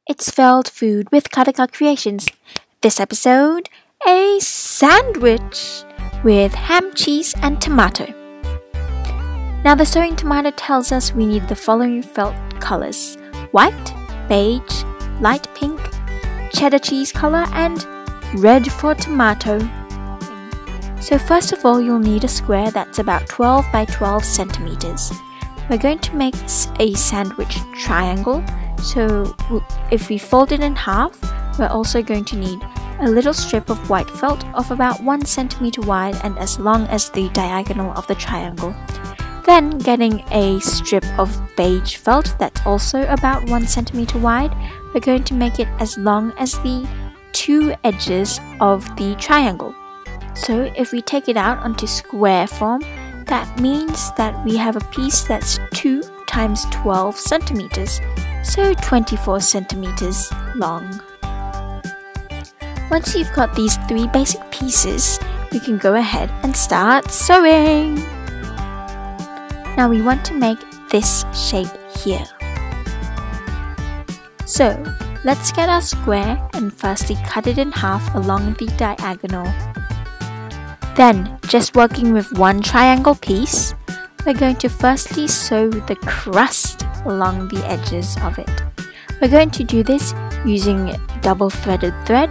It's Filled Food with CardicaCreations. This episode, a sandwich with ham, cheese and tomato. Now the sewing tomato tells us we need the following felt colors: white, beige, light pink, cheddar cheese color and red for tomato. So first of all, you'll need a square that's about 12 by 12 centimeters. We're going to make a sandwich triangle. So if we fold it in half, we're also going to need a little strip of white felt of about 1 centimeter wide and as long as the diagonal of the triangle. Then getting a strip of beige felt that's also about 1 centimeter wide, we're going to make it as long as the two edges of the triangle. So if we take it out onto square form, that means that we have a piece that's 2 times 12 centimeters. So 24 centimeters long. Once you've got these 3 basic pieces, we can go ahead and start sewing. Now we want to make this shape here. So let's get our square and firstly cut it in half along the diagonal. Then, just working with one triangle piece, we're going to firstly sew the crust along the edges of it. We're going to do this using double-threaded thread,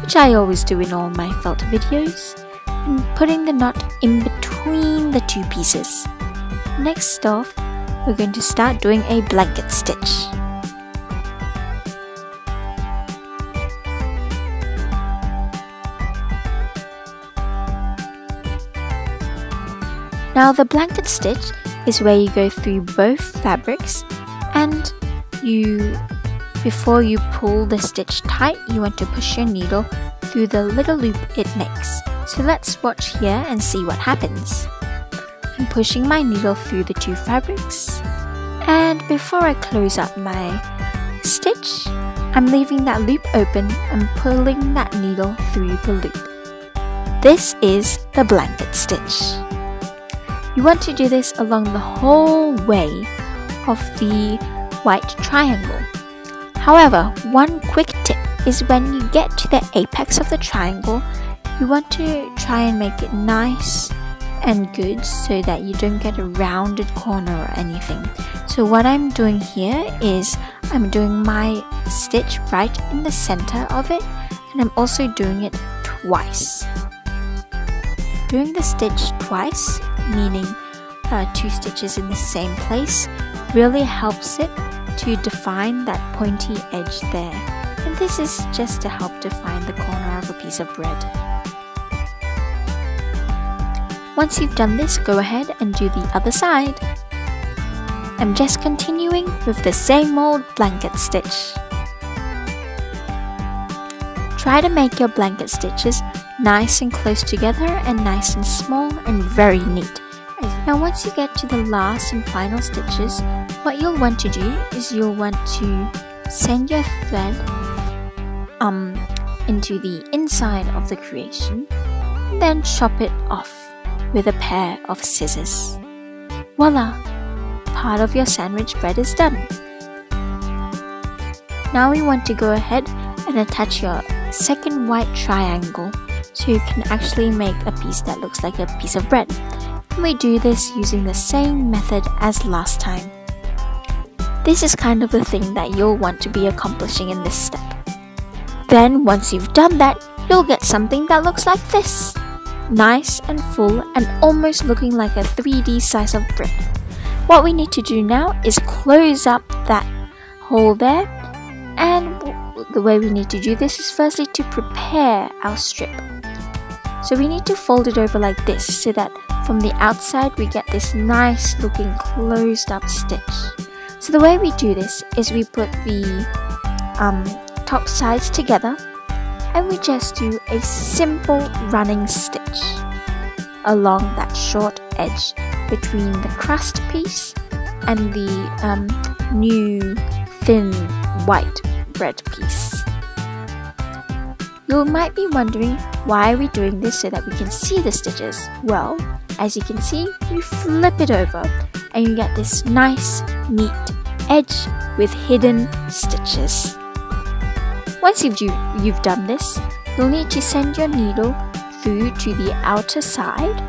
which I always do in all my felt videos, and putting the knot in between the 2 pieces. Next off, we're going to start doing a blanket stitch. Now the blanket stitch is where you go through both fabrics and before you pull the stitch tight, you want to push your needle through the little loop it makes. So let's watch here and see what happens. I'm pushing my needle through the 2 fabrics, and before I close up my stitch, I'm leaving that loop open and pulling that needle through the loop. This is the blanket stitch. You want to do this along the whole way of the white triangle. However, one quick tip is when you get to the apex of the triangle, you want to try and make it nice and good so that you don't get a rounded corner or anything. So what I'm doing here is I'm doing my stitch right in the center of it, and I'm also doing it twice. Doing the stitch twice, meaning 2 stitches in the same place, really helps it to define that pointy edge there. And this is just to help define the corner of a piece of bread. Once you've done this, go ahead and do the other side. I'm just continuing with the same old blanket stitch. Try to make your blanket stitches nice and close together and nice and small and very neat. Now once you get to the last and final stitches, what you'll want to do is you'll want to send your thread into the inside of the creation and then chop it off with a pair of scissors. Voila! Part of your sandwich bread is done. Now we want to go ahead and attach your second white triangle so you can actually make a piece that looks like a piece of bread. And we do this using the same method as last time. This is kind of the thing that you'll want to be accomplishing in this step. Then once you've done that, you'll get something that looks like this. Nice and full and almost looking like a 3D slice of bread. What we need to do now is close up that hole there, and the way we need to do this is firstly to prepare our strip. So we need to fold it over like this so that from the outside we get this nice looking closed up stitch. So the way we do this is we put the top sides together and we just do a simple running stitch along that short edge between the crust piece and the new thin white bread piece. You might be wondering, why are we doing this so that we can see the stitches? Well, as you can see, you flip it over and you get this nice, neat edge with hidden stitches. Once you've done this, you'll need to send your needle through to the outer side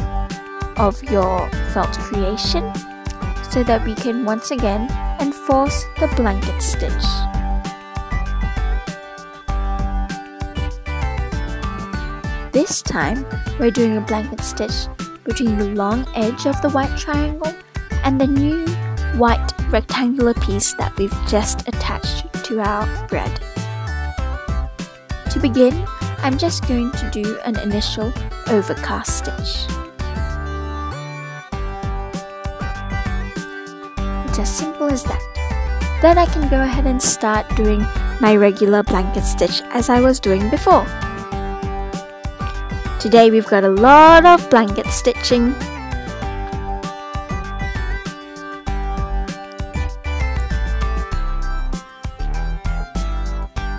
of your felt creation so that we can once again enforce the blanket stitch. This time, we're doing a blanket stitch between the long edge of the white triangle and the new white rectangular piece that we've just attached to our bread. To begin, I'm just going to do an initial overcast stitch. It's as simple as that. Then I can go ahead and start doing my regular blanket stitch as I was doing before. Today we've got a lot of blanket stitching.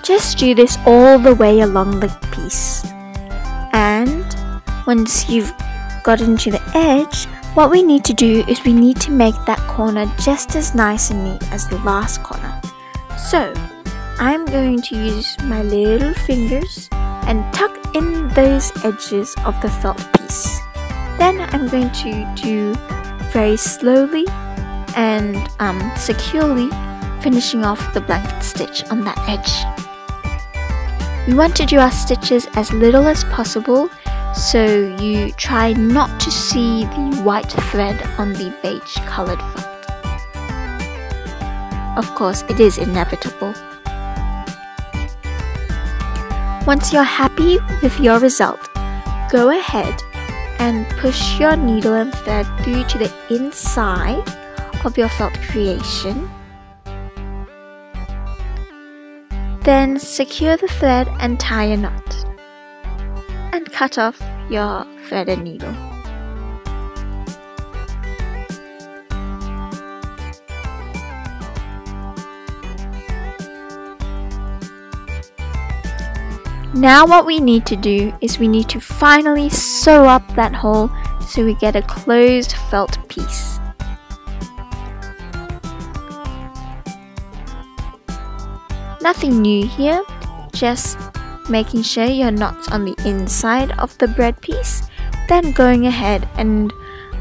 Just do this all the way along the piece. And once you've gotten to the edge, what we need to do is we need to make that corner just as nice and neat as the last corner. So I'm going to use my little fingers and tuck in those edges of the felt piece. Then I'm going to do very slowly and securely finishing off the blanket stitch on that edge. We want to do our stitches as little as possible, so you try not to see the white thread on the beige coloured felt. Of course, it is inevitable. Once you're happy with your result, go ahead and push your needle and thread through to the inside of your felt creation. Then secure the thread and tie a knot. And cut off your thread and needle. Now what we need to do is we need to finally sew up that hole so we get a closed felt piece. Nothing new here, just making sure your knot's on the inside of the bread piece, then going ahead and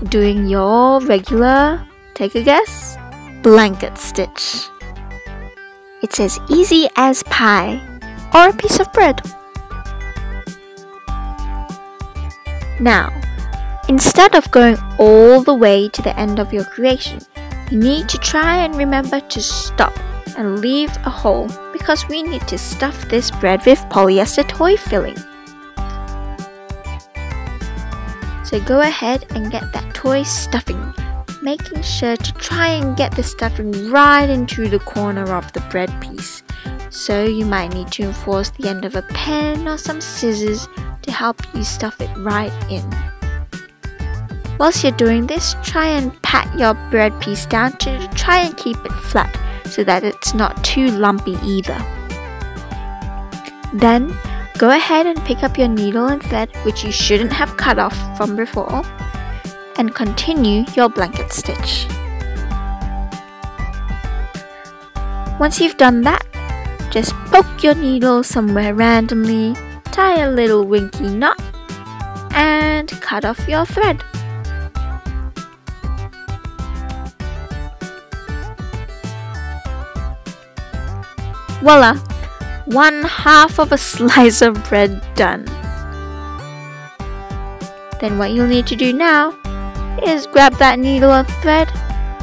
doing your regular, take a guess, blanket stitch. It's as easy as pie or a piece of bread. Now, instead of going all the way to the end of your creation, you need to try and remember to stop and leave a hole because we need to stuff this bread with polyester toy filling. So go ahead and get that toy stuffing, making sure to try and get the stuffing right into the corner of the bread piece. So you might need to enforce the end of a pen or some scissors to help you stuff it right in. Whilst you're doing this, try and pat your bread piece down to try and keep it flat so that it's not too lumpy either. Then go ahead and pick up your needle and thread, which you shouldn't have cut off from before, and continue your blanket stitch. Once you've done that, just poke your needle somewhere randomly, tie a little winky knot, and cut off your thread. Voila! 1/2 of a slice of bread done. Then what you'll need to do now is grab that needle and thread,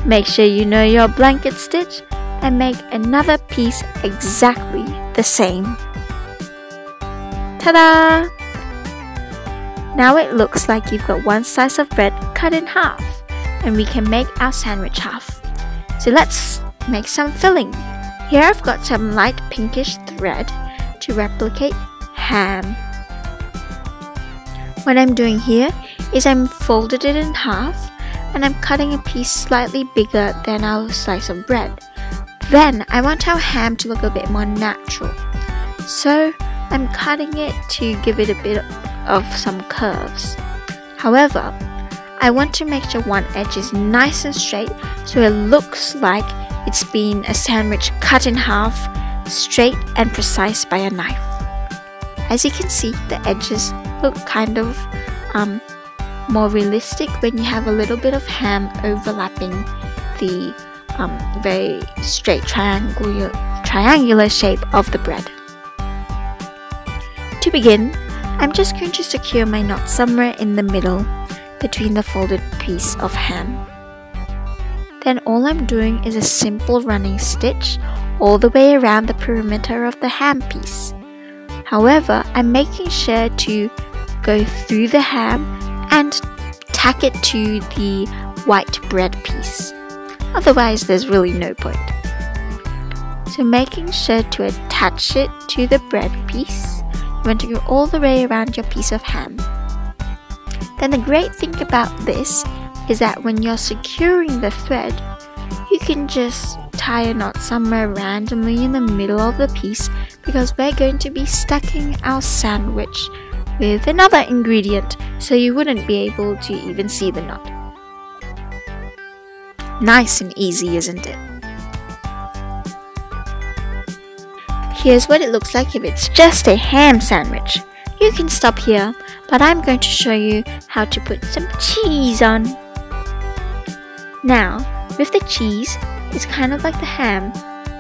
make sure you know your blanket stitch, and make another piece exactly the same. Ta-da! Now it looks like you've got one slice of bread cut in half, and we can make our sandwich half. So let's make some filling. Here I've got some light pinkish thread to replicate ham. What I'm doing here is I'm folded it in half and I'm cutting a piece slightly bigger than our slice of bread. Then I want our ham to look a bit more natural. So I'm cutting it to give it a bit of some curves. However, I want to make sure one edge is nice and straight so it looks like it's been a sandwich cut in half straight and precise by a knife. As you can see, the edges look kind of more realistic when you have a little bit of ham overlapping the very straight triangular shape of the bread. To begin, I'm just going to secure my knot somewhere in the middle between the folded piece of ham. Then all I'm doing is a simple running stitch all the way around the perimeter of the ham piece. However, I'm making sure to go through the ham and tack it to the white bread piece. Otherwise, there's really no point. So making sure to attach it to the bread piece, you want to go all the way around your piece of ham. Then the great thing about this is that when you're securing the thread, you can just tie a knot somewhere randomly in the middle of the piece, because we're going to be stacking our sandwich with another ingredient, so you wouldn't be able to even see the knot. Nice and easy, isn't it? Here's what it looks like if it's just a ham sandwich. You can stop here, but I'm going to show you how to put some cheese on. Now, with the cheese, it's kind of like the ham,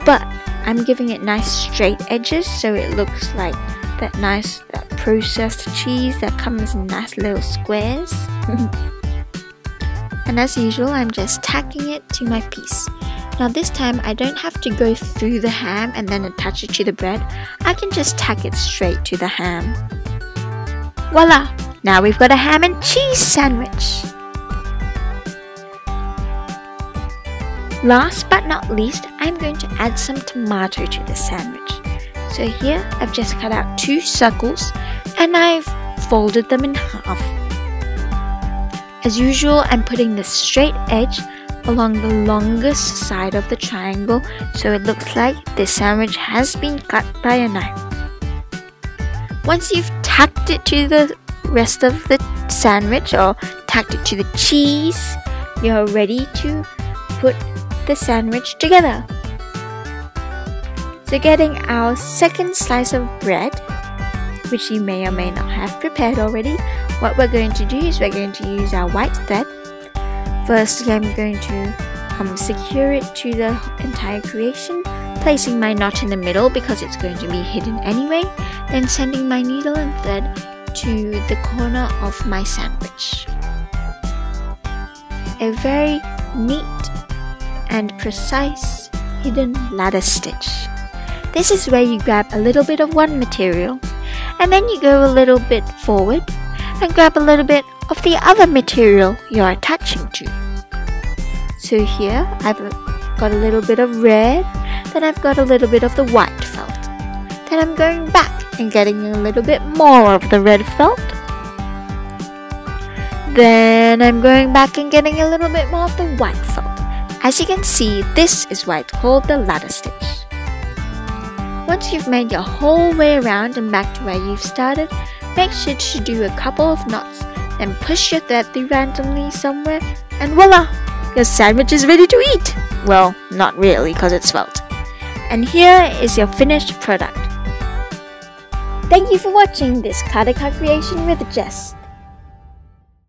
but I'm giving it nice straight edges so it looks like that processed cheese that comes in nice little squares. And as usual, I'm just tacking it to my piece. Now this time I don't have to go through the ham and then attach it to the bread. I can just tack it straight to the ham. Voila! Now we've got a ham and cheese sandwich. Last but not least, I'm going to add some tomato to the sandwich. So here I've just cut out 2 circles and I've folded them in half. As usual, I'm putting the straight edge along the longest side of the triangle so it looks like this sandwich has been cut by a knife. Once you've tacked it to the rest of the sandwich or tacked it to the cheese, you're ready to put the sandwich together. So getting our second slice of bread, which you may or may not have prepared already, what we're going to do is we're going to use our white thread. Firstly, I'm going to secure it to the entire creation, placing my knot in the middle because it's going to be hidden anyway, then sending my needle and thread to the corner of my sandwich. A very neat and precise hidden ladder stitch. This is where you grab a little bit of one material and then you go a little bit forward and grab a little bit of the other material you're attaching to. So here I've got a little bit of red, then I've got a little bit of the white felt. Then I'm going back and getting a little bit more of the red felt. Then I'm going back and getting a little bit more of the white felt. As you can see, this is why it's called the ladder stitch. Once you've made your whole way around and back to where you've started, make sure to do a couple of knots, then push your thread through randomly somewhere, and voila! Your sandwich is ready to eat! Well, not really because it's felt. And here is your finished product. Thank you for watching this Cardica creation with Jess.